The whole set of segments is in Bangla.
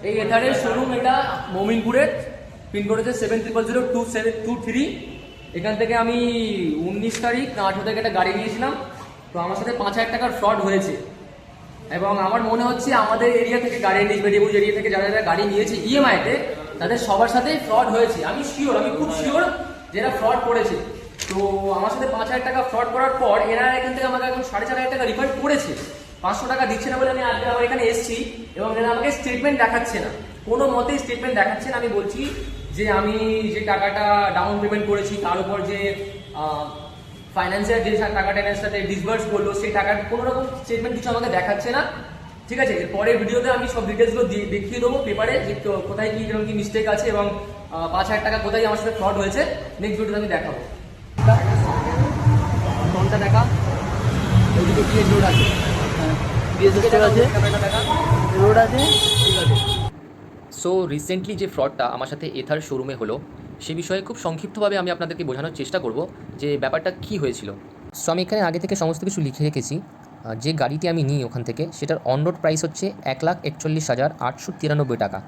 এই এথারের শোরুম এটা মোমিনপুরের, পিনকোড হচ্ছে 70027273। এখান থেকে আমি 19 তারিখ না 18 তারিখ একটা গাড়ি নিয়েছিলাম। তো আমার সাথে 5,000 টাকার ফ্রড হয়েছে এবং আমার মনে হচ্ছে আমাদের এরিয়া থেকে গাড়ি মেদিনীপুর এরিয়া থেকে যারা যারা গাড়ি নিয়েছে ইএমআইতে তাদের সবার সাথেই ফ্রড হয়েছে। আমি শিওর, আমি খুব শিওর যে এরা ফ্রড করেছে। তো আমার সাথে 5,000 টাকা ফ্রড করার পর এরা এখান থেকে আমাকে এখন 4,500 টাকা রিফান্ড করেছে। 500 টাকা দিচ্ছে না বলে আমি আজকে আমার এখানে এসেছি এবং এরা আমাকে স্টেটমেন্ট দেখাচ্ছে না, কোনো মতেই স্টেটমেন্ট দেখাচ্ছে না। আমি বলছি যে আমি যে টাকাটা ডাউন পেমেন্ট করেছি তার উপর যে ফাইন্যান্সিয়াল যে টাকাটা এর সাথে ডিসবার্স করলো সেই টাকার কোনো রকম স্টেটমেন্ট কিছু আমাকে দেখাচ্ছে না। ঠিক আছে, পরের ভিডিওতে আমি সব ডিটেলসগুলো দেখিয়ে দেবো পেপারে যে কোথায় কি কিরকম কি মিস্টেক আছে এবং 5,000 টাকা কোথায় আমার সাথে ফ্রড হয়েছে নেক্সট ভিডিওতে আমি দেখাবো। ফোনটা দেখা, ওইদিকে বিএস রোড আছে, রোড আছে, ঠিক আছে। সো রিসেন্টলি যে ফ্রডটা আমার সাথে এথার শোরুমে হলো সে বিষয়ে খুব সংক্ষিপ্তভাবে আমি আপনাদেরকে বোঝানোর চেষ্টা করব যে ব্যাপারটা কী হয়েছিল। সো আমি এখানে আগে থেকে সমস্ত কিছু লিখে রেখেছি। যে গাড়িটি আমি নিই ওখান থেকে সেটার অন রোড প্রাইস হচ্ছে 1,41,893 টাকা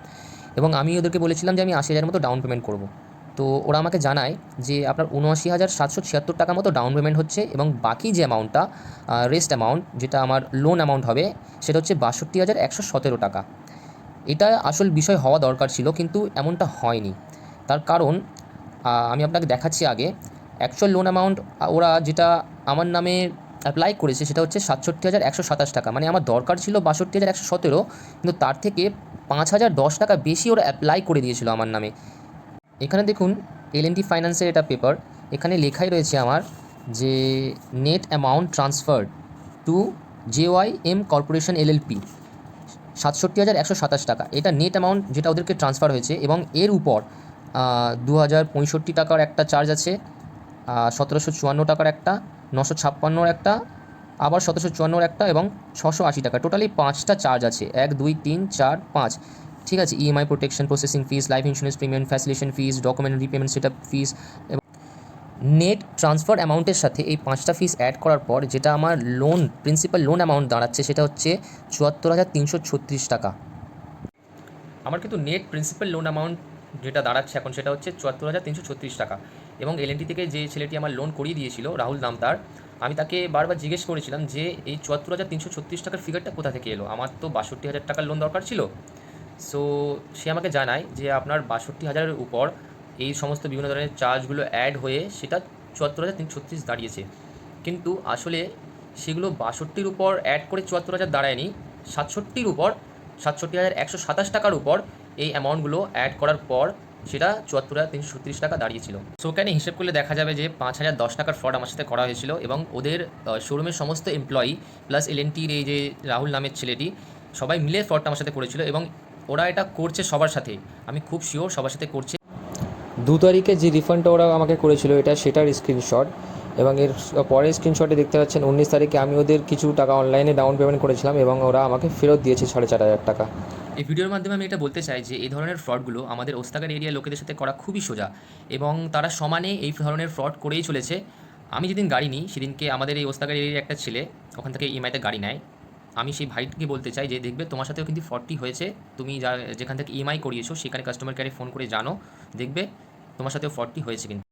এবং আমি ওদেরকে বলেছিলাম যে আমি 80,000 মতো ডাউন পেমেন্ট করব। তো ওরা আমাকে জানায় যে আপনার 79,776 টাকা মতো ডাউন পেমেন্ট হচ্ছে এবং বাকি যে অ্যামাউন্টটা রেস্ট অ্যামাউন্ট যেটা আমার লোন অ্যামাউন্ট হবে সেটা হচ্ছে 62,117 টাকা। এটা আসল বিষয় হওয়া দরকার ছিল কিন্তু এমনটা হয়নি। তার কারণ আমি আপনাকে দেখাচ্ছি আগে। অ্যাকচুয়াল লোন অ্যামাউন্ট ওরা যেটা আমার নামে অ্যাপ্লাই করেছে সেটা হচ্ছে 67,127 টাকা, মানে আমার দরকার ছিল 62,117, কিন্তু তার থেকে 5,010 টাকা বেশি ওরা অ্যাপ্লাই করে দিয়েছিল আমার নামে। এখানে দেখুন L&T ফাইন্যান্সের এটা পেপার, এখানে লেখাই রয়েছে আমার যে net amount transferred to JYM corporation LLP 67,127 টাকা। এটা নেট অ্যামাউন্ট যেটা ওদেরকে ট্রান্সফার হয়েছে এবং এর উপর 2,065 টাকার একটা চার্জ আছে, 1,754 টাকার একটা, 956 একটা, আবার 1,754 একটা এবং 680 টাকা। টোটালি 5টা চার্জ আছে, 1 2 3 4 5। ঠিক আছে, EMI protection, processing fees, life insurance premium, facilitation fees, document repayment setup fees এবং নেট ট্রান্সফার অ্যামাউন্টের সাথে এই 5টা ফিস অ্যাড করার পর যেটা আমার লোন প্রিন্সিপাল লোন অ্যামাউন্ট দাঁড়াচ্ছে সেটা হচ্ছে 74,336 টাকা। আমার কিন্তু নেট প্রিন্সিপাল লোন অ্যামাউন্ট যেটা দাঁড়াচ্ছে এখন সেটা হচ্ছে 74,336 টাকা এবং L&T থেকে যে ছেলেটি আমার লোন করিয়ে দিয়েছিল রাহুল নাম তার, আমি তাকে বারবার জিজ্ঞেস করেছিলাম যে এই 74,336 টাকার ফিগারটা কোথা থেকে এলো, আমার তো 62,000 টাকার লোন দরকার ছিল। সো সে আমাকে জানায় যে আপনার 62,000-এর উপর এই সমস্ত বিভিন্ন ধরনের চার্জগুলো অ্যাড হয়ে সেটা 74,336 দাঁড়িয়েছে, কিন্তু আসলে সেগুলো 62-র উপর অ্যাড করে 74,000 দাঁড়ায়নি, 67-র উপর 67,127 টাকার উপর এই অ্যামাউন্টগুলো অ্যাড করার পর সেটা 74,336 টাকা দাঁড়িয়েছিল। সো ওখানে হিসেব করলে দেখা যাবে যে 5,010 টাকার ফ্রড আমার সাথে করা হয়েছিল এবং ওদের শোরুমের সমস্ত এমপ্লয়ি প্লাস L&Tর এই যে রাহুল নামের ছেলেটি সবাই মিলে ফ্রডটা আমার সাথে করেছিল এবং ওরা এটা করছে সবার সাথে, আমি খুব শিওর সবার সাথে করছে। 2 তারিখে যে রিফান্ডটা ওরা আমাকে করেছিল সেটার স্ক্রিনশট এবং এর পরের স্ক্রিনশটে দেখতে পাচ্ছেন 19 তারিখে আমি ওদের কিছু টাকা অনলাইনে ডাউন পেমেন্ট করেছিলাম এবং ওরা আমাকে ফেরত দিয়েছে 4,500 টাকা। এই ভিডিওর মাধ্যমে আমি এটা বলতে চাই যে এই ধরনের ফ্রডগুলো আমাদের ওস্তাগার এরিয়ার লোকেদের সাথে করা খুবই সোজা এবং তারা সমানে এই ধরনের ফ্রড করেই চলেছে। আমি যেদিন গাড়ি নিই সেদিনকে আমাদের এই ওস্তাগার এরিয়ার একটা ছেলে ওখান থেকে ইএমআইতে গাড়ি নেয়। আমি সেই ভাইটিকে বলতে চাই যে দেখবে তোমার সাথেও কিন্তু ফ্রডটি হয়েছে, তুমি যেখান থেকে ইএমআই করিয়েছো সেখানে কাস্টমার কেয়ারে ফোন করে জানো, দেখবে তোমার সাথেও ফ্রডটি হয়েছে কিন্তু।